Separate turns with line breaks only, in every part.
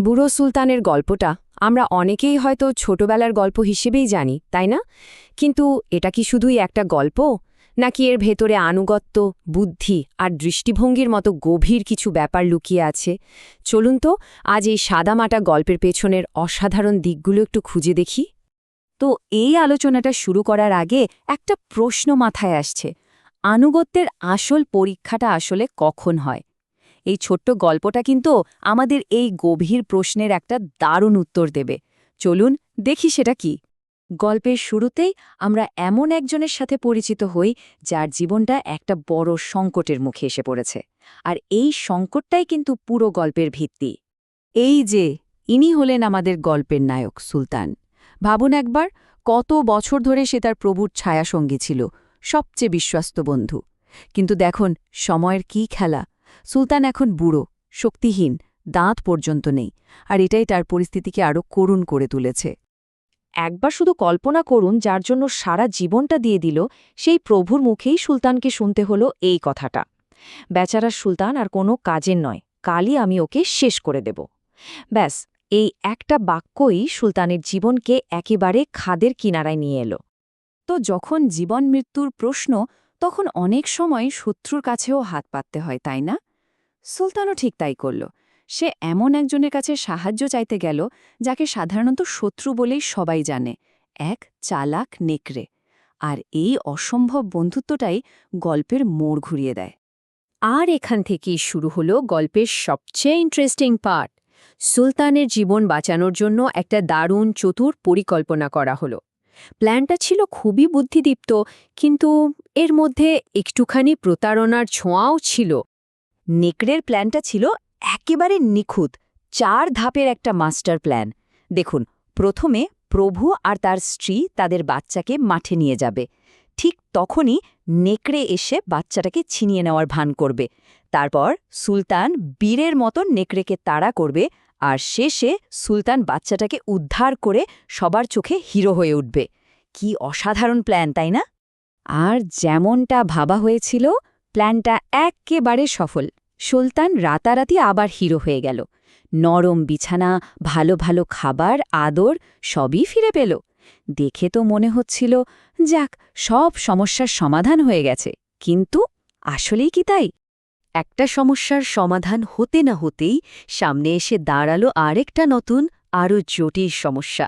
বুড়ো সুলতানের গল্পটা আমরা অনেকেই হয়তো ছোটবেলার গল্প হিসেবেই জানি, তাই না? কিন্তু এটা কি শুধুই একটা গল্প, নাকি এর ভেতরে আনুগত্য, বুদ্ধি আর দৃষ্টিভঙ্গির মতো গভীর কিছু ব্যাপার লুকিয়ে আছে? চলুন তো আজ এই সাদামাটা গল্পের পেছনের অসাধারণ দিকগুলো একটু খুঁজে দেখি।
তো এই আলোচনাটা শুরু করার আগে একটা প্রশ্ন মাথায় আসছে। আনুগত্যের আসল পরীক্ষাটা আসলে কখন হয়? এই ছোট্ট গল্পটা কিন্তু আমাদের এই গভীর প্রশ্নের একটা দারুণ উত্তর দেবে। চলুন দেখি সেটা কি। গল্পের শুরুতেই আমরা এমন একজনের সাথে পরিচিত হই যার জীবনটা একটা বড় সংকটের মুখে এসে পড়েছে। আর এই সংকটটাই কিন্তু পুরো গল্পের ভিত্তি। এই যে ইনি হলেন আমাদের গল্পের নায়ক সুলতান। ভাবুন একবার, কত বছর ধরে সে তার প্রভুর ছায়াসঙ্গী ছিল, সবচেয়ে বিশ্বস্ত বন্ধু। কিন্তু দেখুন সময়ের কি খেলা। সুলতান এখন বুড়ো, শক্তিহীন, দাঁত পর্যন্ত নেই, আর এটাই তার পরিস্থিতিকে আরও করুণ করে তুলেছে। একবার শুধু কল্পনা করুন, যার জন্য সারা জীবনটা দিয়ে দিল, সেই প্রভুর মুখেই সুলতানকে শুনতে হলো এই কথাটা। বেচারা সুলতান আর কোনো কাজের নয়, কালই আমি ওকে শেষ করে দেব। ব্যাস, এই একটা বাক্যই সুলতানের জীবনকে একেবারে খাদের কিনারায় নিয়ে এলো। তো যখন জীবন মৃত্যুর প্রশ্ন, তখন অনেক সময় শত্রুর কাছেও হাত পাততে হয়, তাই না? সুলতানও ঠিক তাই করল। সে এমন একজনের কাছে সাহায্য চাইতে গেল যাকে সাধারণত শত্রু বলেই সবাই জানে, এক চালাক নেকড়ে। আর এই অসম্ভব বন্ধুত্বটাই গল্পের মোড় ঘুরিয়ে দেয়।
আর এখান থেকেই শুরু হলো গল্পের সবচেয়ে ইন্টারেস্টিং পার্ট। সুলতানের জীবন বাঁচানোর জন্য একটা দারুণ চতুর পরিকল্পনা করা হলো। প্ল্যানটা ছিল খুবই বুদ্ধিদীপ্ত, কিন্তু এর মধ্যে একটুখানি প্রতারণার ছোঁয়াও ছিল।
নেকড়ের প্ল্যানটা ছিল একেবারে নিখুঁত, 4 ধাপের একটা মাস্টার প্ল্যান। দেখুন, প্রথমে প্রভু আর তার স্ত্রী তাদের বাচ্চাকে মাঠে নিয়ে যাবে। ঠিক তখনই নেকড়ে এসে বাচ্চাটাকে ছিনিয়ে নেওয়ার ভান করবে। তারপর সুলতান বীরের মতো নেকড়েকে তাড়া করবে, আর শেষে সুলতান বাচ্চাটাকে উদ্ধার করে সবার চোখে হিরো হয়ে উঠবে। কি অসাধারণ প্ল্যান, তাই না? আর যেমনটা ভাবা হয়েছিল, প্ল্যানটা এক্কেবারে সফল। সুলতান রাতারাতি আবার হিরো হয়ে গেল। নরম বিছানা, ভালো ভালো খাবার, আদর সবই ফিরে পেল। দেখে তো মনে হচ্ছিল, যাক, সব সমস্যার সমাধান হয়ে গেছে। কিন্তু আসলেই কি তাই? একটা সমস্যার সমাধান হতে না হতেই সামনে এসে দাঁড়ালো আরেকটা নতুন, আরও জটিল সমস্যা।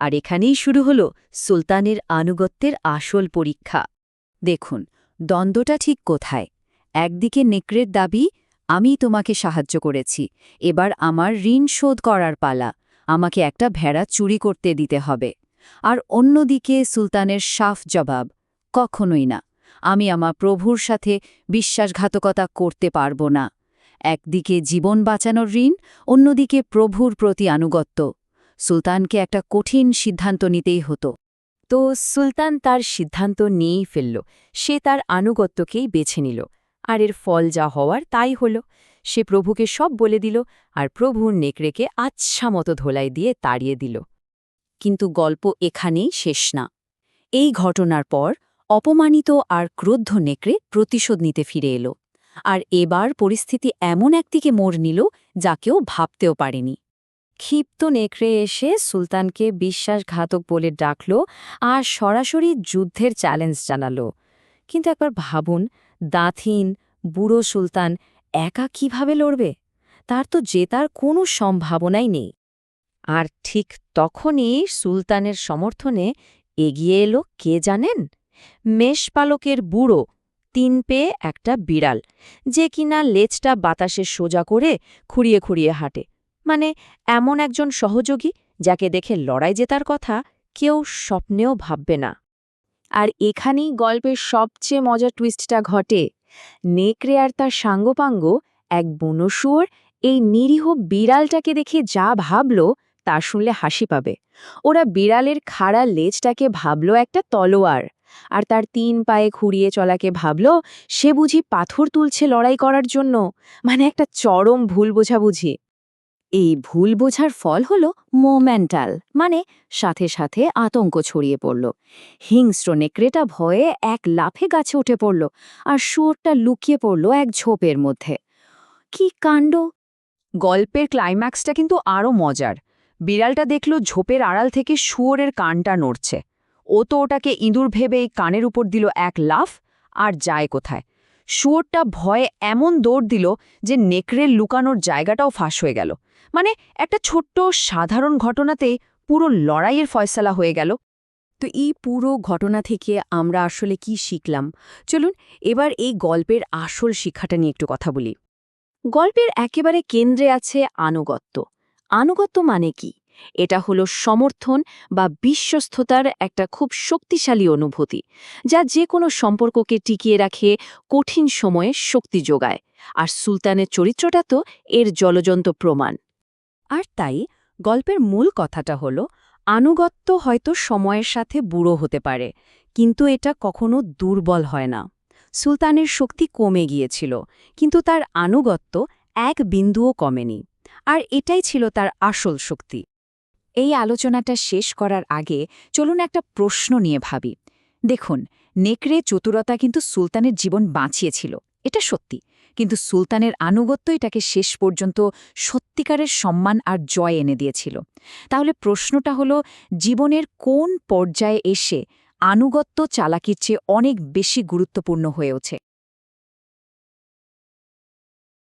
আর এখানেই শুরু হলো সুলতানের আনুগত্যের আসল পরীক্ষা। দেখুন, দ্বন্দ্বটা ঠিক কোথায়। একদিকে নেকড়ের দাবি, আমি তোমাকে সাহায্য করেছি, এবার আমার ঋণ শোধ করার পালা, আমাকে একটা ভেড়া চুরি করতে দিতে হবে। আর অন্যদিকে সুলতানের সাফ জবাব, কখনোই না, আমি আমার প্রভুর সাথে বিশ্বাসঘাতকতা করতে পারব না। একদিকে জীবন বাঁচানোর ঋণ, অন্যদিকে প্রভুর প্রতি আনুগত্য। সুলতানকে একটা কঠিন সিদ্ধান্ত নিতেই হতো। তো সুলতান তার সিদ্ধান্ত নিয়েই ফেলল। সে তার আনুগত্যকেই বেছে নিল। আর এর ফল যা হওয়ার তাই হল। সে প্রভুকে সব বলে দিল, আর প্রভুর নেকড়েকে আচ্ছা মতো ধোলাই দিয়ে তাড়িয়ে দিল। কিন্তু গল্প এখানেই শেষ না। এই ঘটনার পর অপমানিত আর ক্রুদ্ধ নেকড়ে প্রতিশোধ নিতে ফিরে এলো। আর এবার পরিস্থিতি এমন একদিকে মোড় নিল যা কেউ ভাবতেও পারেনি। ক্ষিপ্ত নেকড়ে এসে সুলতানকে বিশ্বাসঘাতক বলে ডাকল আর সরাসরি যুদ্ধের চ্যালেঞ্জ জানালো। কিন্তু একবার ভাবুন, দাঁতহীন বুড়ো সুলতান একা কিভাবে লড়বে? তার তো জেতার কোনো সম্ভাবনাই নেই। আর ঠিক তখনই সুলতানের সমর্থনে এগিয়ে এলো কে জানেন? মেষপালকের বুড়ো, 3 পেয়ে একটা বিড়াল, যে কিনা লেজটা বাতাসে সোজা করে খুঁড়িয়ে খুঁড়িয়ে হাঁটে। মানে এমন একজন সহযোগী যাকে দেখে লড়াই জেতার কথা কেউ স্বপ্নেও ভাববে না। আর এখানেই গল্পের সবচেয়ে মজার টুইস্টটা ঘটে। নেকড়ে আর তার সাঙ্গপাঙ্গ, এক বুনো শুয়োর, এই নিরীহ বিড়ালটাকে দেখে যা ভাবল তা শুনলে হাসি পাবে। ওরা বিড়ালের খাড়া লেজটাকে ভাবল একটা তলোয়ার, আর তার 3 পায়ে খুঁড়িয়ে চলাকে ভাবল সে বুঝি পাথর তুলছে লড়াই করার জন্য। মানে একটা চরম ভুল বোঝাবুঝি। এই ভুল বোঝার ফল হল মোমেন্টাল, মানে সাথে সাথে আতঙ্ক ছড়িয়ে পড়ল। হিংস্র নেকড়েটা ভয়ে এক লাফে গাছে উঠে পড়ল, আর শুয়োরটা লুকিয়ে পড়ল এক ঝোপের মধ্যে। কি কাণ্ড! গল্পের ক্লাইম্যাক্সটা কিন্তু আরও মজার। বিড়ালটা দেখল ঝোপের আড়াল থেকে শুয়োরের কানটা নড়ছে। ও তো ওটাকে ইঁদুর ভেবেই কানের উপর দিল এক লাফ, আর যায় কোথায়। শুয়োরটা ভয়ে এমন দৌড় দিল যে নেকড়ের লুকানোর জায়গাটাও ফাঁস হয়ে গেল। মানে একটা ছোট্ট সাধারণ ঘটনাতেই পুরো লড়াইয়ের ফয়সালা হয়ে গেল।
তো এই পুরো ঘটনা থেকে আমরা আসলে কি শিখলাম? চলুন এবার এই গল্পের আসল শিক্ষাটা নিয়ে একটু কথা বলি। গল্পের একেবারে কেন্দ্রে আছে আনুগত্য। আনুগত্য মানে কি? এটা হলো সমর্থন বা বিশ্বস্ততার একটা খুব শক্তিশালী অনুভূতি, যা যে কোনো সম্পর্ককে টিকিয়ে রাখে, কঠিন সময়ে শক্তি যোগায়। আর সুলতানের চরিত্রটা তো এর জ্বলজ্বন্ত প্রমাণ। আর তাই গল্পের মূল কথাটা হলো, আনুগত্য হয়তো সময়ের সাথে বুড়ো হতে পারে, কিন্তু এটা কখনো দুর্বল হয় না। সুলতানের শক্তি কমে গিয়েছিল, কিন্তু তার আনুগত্য এক বিন্দুও কমেনি। আর এটাই ছিল তার আসল শক্তি।
এই আলোচনাটা শেষ করার আগে চলুন একটা প্রশ্ন নিয়ে ভাবি। দেখুন, নেকড়ে চতুরতা কিন্তু সুলতানের জীবন বাঁচিয়েছিল, এটা সত্যি। কিন্তু সুলতানের আনুগত্য এটাকে শেষ পর্যন্ত সত্যিকারের সম্মান আর জয় এনে দিয়েছিল। তাহলে প্রশ্নটা হলো, জীবনের কোন পর্যায়ে এসে আনুগত্য চালাকির চেয়ে অনেক বেশি গুরুত্বপূর্ণ হয়ে ওঠে?